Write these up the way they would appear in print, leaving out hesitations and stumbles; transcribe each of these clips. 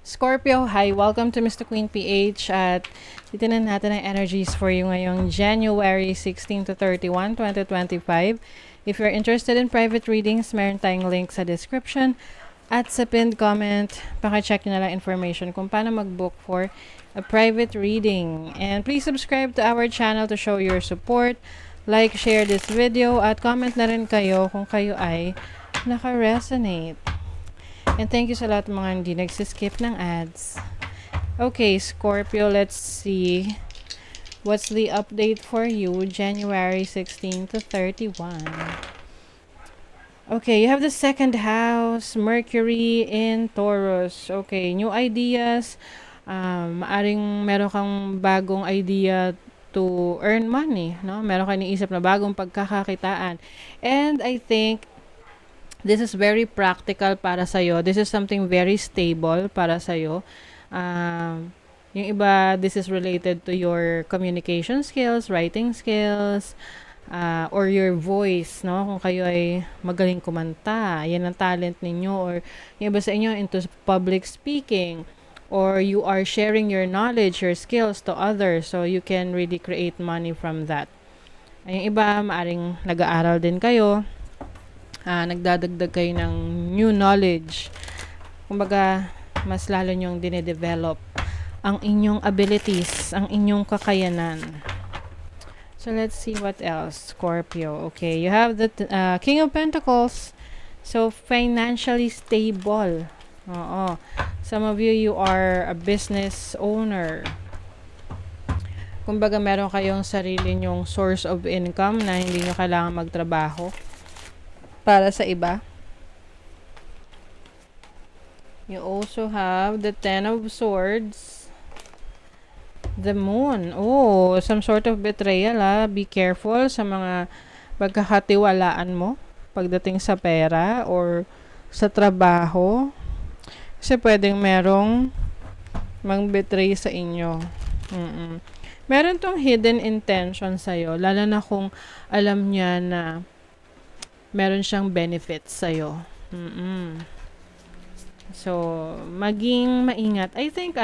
Scorpio, hi! Welcome to Mr. Queen PH at titinan natin ang energies for you ngayong January 16 to 31, 2025. If you're interested in private readings, meron tayong link sa description at sa pinned comment. Paki-check nyo na lang information kung paano mag-book for a private reading. And please subscribe to our channel to show your support. Like, share this video at comment na rin kayo kung kayo ay naka-resonate. And thank you sa lahat ng mga hindi nagsiskip ng ads. Okay, Scorpio, let's see. What's the update for you, January 16 to 31? Okay, you have the second house, Mercury in Taurus. Okay, new ideas. Maaring meron kang bagong idea to earn money, no? Meron kang iniisip na bagong pagkakakitaan. And I think this is very practical para sa'yo. This is something very stable para sa'yo. Yung iba, this is related to your communication skills, writing skills, or your voice, no? Kung kayo ay magaling kumanta, yan ang talent ninyo. Or yung iba sa inyo into public speaking, or you are sharing your knowledge, your skills to others, so you can really create money from that. Yung iba, maaring nag-aaral din kayo, nagdadagdag kayo ng new knowledge. Kumbaga, mas lalo nyong dinedevelop ang inyong abilities, ang inyong kakayanan. So, let's see what else, Scorpio. Okay, you have the King of Pentacles. So, financially stable. Oo. Some of you, you are a business owner. Kumbaga, meron kayong sarili nyong source of income na hindi nyo kailangan magtrabaho para sa iba. You also have the Ten of Swords, the Moon. Oh, some sort of betrayal, Be careful sa mga pagkakatiwalaan mo pagdating sa pera or sa trabaho. Kasi pwedeng merong mang-betray sa inyo. Meron tong hidden intention sa'yo, lalo na kung alam niya na meron siyang benefits sa'yo. So, maging maingat. I think,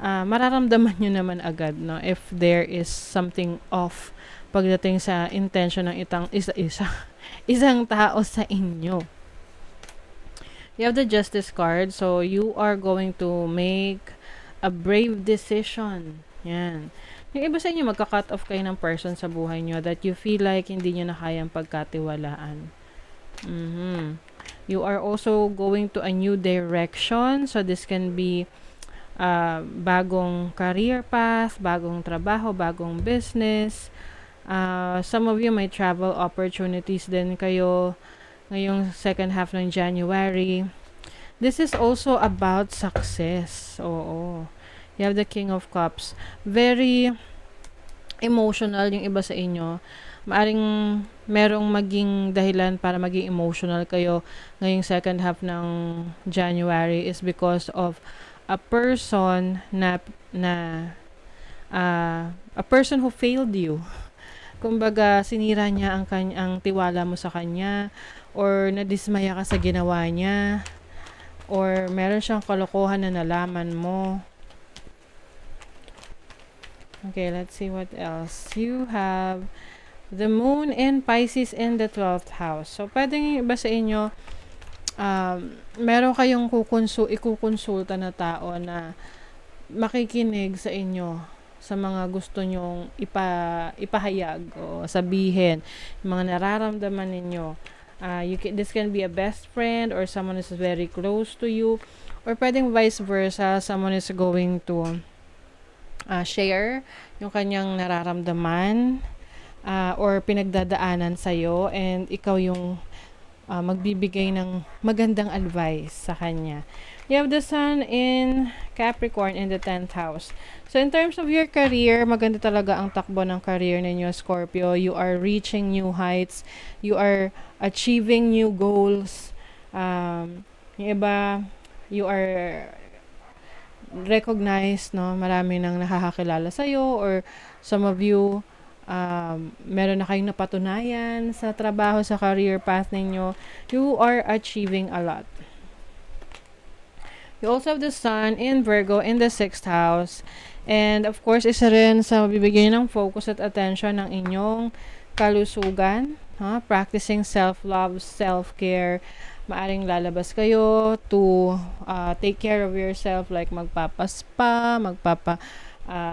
mararamdaman nyo naman agad, no? If there is something off pagdating sa intention ng isang tao sa inyo. You have the Justice card. So, you are going to make a brave decision. Yan. Yung iba sa inyo, magka-cut off kayo ng person sa buhay nyo that you feel like hindi nyo na kayang pagkatiwalaan. You are also going to a new direction. So, this can be bagong career path, bagong trabaho, bagong business. Some of you may travel opportunities din kayo ngayong second half ng January. This is also about success. Oo. You have the King of Cups. Very emotional yung iba sa inyo. Maaring merong maging dahilan para maging emotional kayo ngayong second half ng January is because of a person a person who failed you. Kumbaga, sinira niya ang tiwala mo sa kanya, or nadismaya ka sa ginawa niya, or meron siyang kalokohan na nalaman mo. Okay, let's see what else. You have the Moon in Pisces in the 12th house. So, pwedeng iba sa inyo, meron kayong ikukonsulta na tao na makikinig sa inyo sa mga gusto nyong ipahayag o sabihin, mga nararamdaman ninyo. This can be a best friend or someone is very close to you, or pwedeng vice versa, someone is going to share yung kanyang nararamdaman or pinagdadaanan sa'yo, and ikaw yung magbibigay ng magandang advice sa kanya. You have the Sun in Capricorn in the 10th house. So, in terms of your career, maganda talaga ang takbo ng career ninyo, Scorpio. You are reaching new heights. You are achieving new goals. Yung iba, you are recognized, no? Marami nang nakakakilala sa'yo, or some of you, meron na kayong napatunayan sa trabaho, sa career path ninyo. You are achieving a lot. You also have the Sun in Virgo in the 6th house. And of course, isa rin sa bibigyan ng focus at attention ng inyong kalusugan. Practicing self-love, self-care. Maaring lalabas kayo to take care of yourself, like magpapaspa,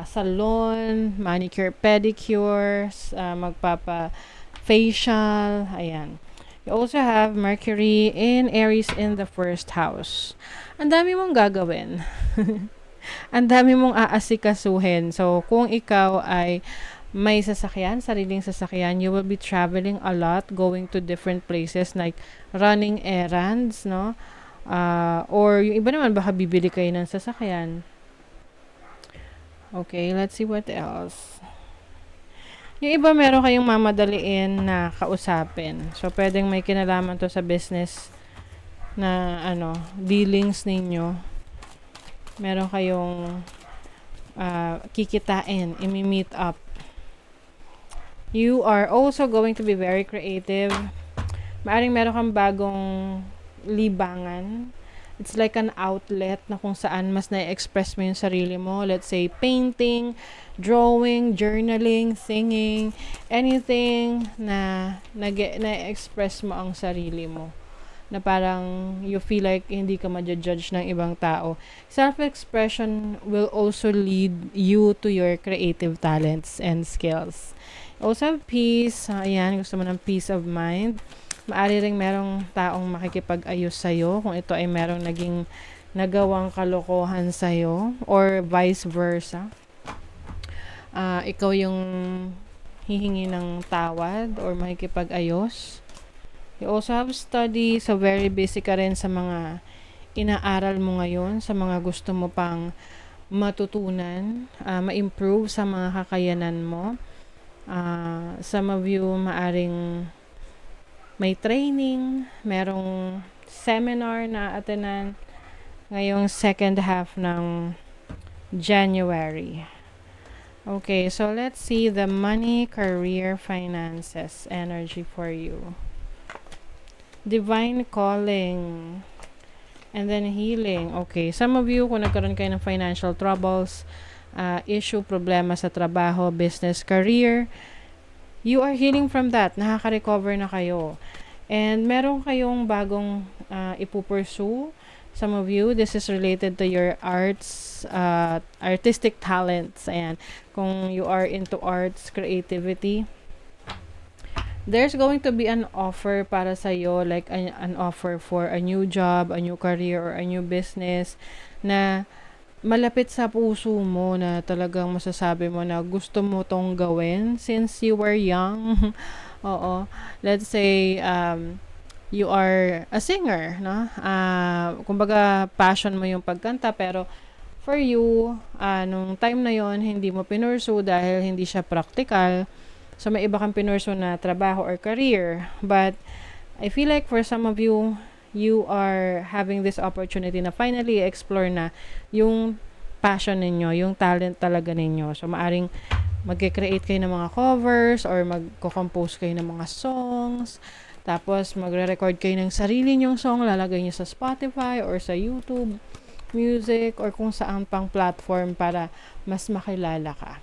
salon, manicure, pedicure, magpapa-facial, ayan. You also have Mercury in Aries in the 1st house. Ang dami mong gagawin. Ang dami mong aasikasuhin. So, kung ikaw ay may sasakyan, sariling sasakyan, you will be traveling a lot, going to different places like running errands, no? Or yung iba naman, baka bibili kayo ng sasakyan. Okay, let's see what else. Yung iba meron kayong mamadaliin na kausapin. So, pwedeng may kinalaman to sa business na dealings ninyo. Meron kayong kikitain, imi-meet up. You are also going to be very creative. Maaring meron kang bagong libangan. It's like an outlet na kung saan mas na-express mo yung sarili mo. Let's say, painting, drawing, journaling, singing, anything na na-express mo ang sarili mo. Na parang you feel like hindi ka ma-judge ng ibang tao. Self-expression will also lead you to your creative talents and skills. Also, peace. Ayan, gusto mo ng peace of mind. Maari ring merong taong makikipag-ayos sa'yo kung ito ay merong naging nagawang kalokohan sa'yo or vice versa. Ikaw yung hihingi ng tawad or makikipag-ayos. You also have study, so very busy ka rin sa mga inaaral mo ngayon, sa mga gusto mo pang matutunan, ma-improve sa mga kakayanan mo. Some of you maaring may training, merong seminar na attenan ngayong second half ng January. Okay, so let's see the money, career, finances, energy for you. Divine calling. And then healing. Okay, some of you, kung nagkaroon kayo ng financial troubles, issue, problema sa trabaho, business, career, you are healing from that. Nakaka-recover na kayo. And meron kayong bagong ipupursue. Some of you, this is related to your arts, artistic talents. Ayan. Kung you are into arts, creativity, there's going to be an offer para sa'yo, like an offer for a new job, a new career, or a new business na malapit sa puso mo, na talagang masasabi mo na gusto mo tong gawin since you were young. Oo. Let's say, you are a singer, no? Kumbaga, passion mo yung pagkanta, pero for you, nung time na yon hindi mo pinursu dahil hindi siya practical. So, may iba kang pinursu na trabaho or career. But, I feel like for some of you, you are having this opportunity na finally explore na yung passion ninyo, yung talent talaga ninyo. So, maaring mag-create kayo ng mga covers or mag-compose kayo ng mga songs. Tapos, magre-record kayo ng sarili nyong song, lalagay nyo sa Spotify or sa YouTube Music or kung saan pang platform para mas makilala ka.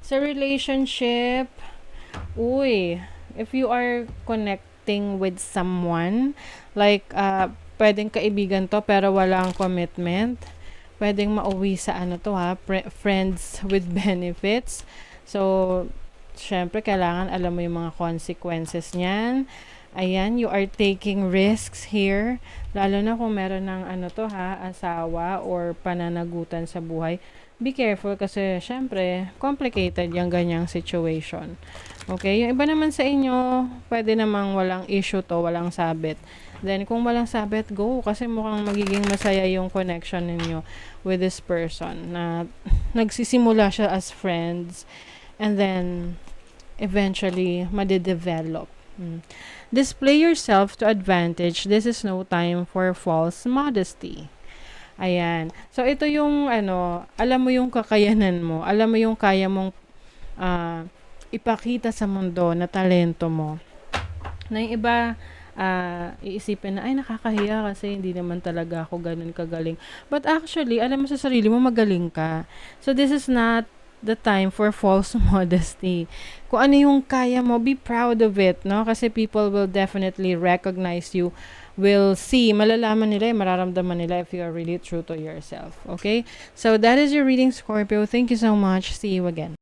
Sa relationship, if you are connecting with someone, like, pwedeng kaibigan to pero walang commitment, pwedeng mauwi sa friends with benefits. So, syempre, kailangan alam mo yung mga consequences niyan. Ayan, you are taking risks here. Lalo na kung meron ng asawa or pananagutan sa buhay. Be careful kasi, syempre, complicated yung ganyang situation. Okay, yung iba naman sa inyo, pwede namang walang issue to, walang sabit. Then, kung walang sabit, go. Kasi mukhang magiging masaya yung connection ninyo with this person. Na nagsisimula siya as friends. And then, eventually, madidevelop. Display yourself to advantage. This is no time for false modesty. Ayan. So, ito yung, alam mo yung kakayanan mo. Alam mo yung kaya mong ipakita sa mundo na talento mo. Na yung iba, iisipin na, ay nakakahiya kasi hindi naman talaga ako ganun kagaling. But actually, alam mo sa sarili mo magaling ka. So this is not the time for false modesty. Kung ano yung kaya mo, be proud of it, no? Kasi people will definitely recognize you, will see, malalaman nila, mararamdaman nila if you are really true to yourself. Okay? So that is your reading, Scorpio. Thank you so much. See you again.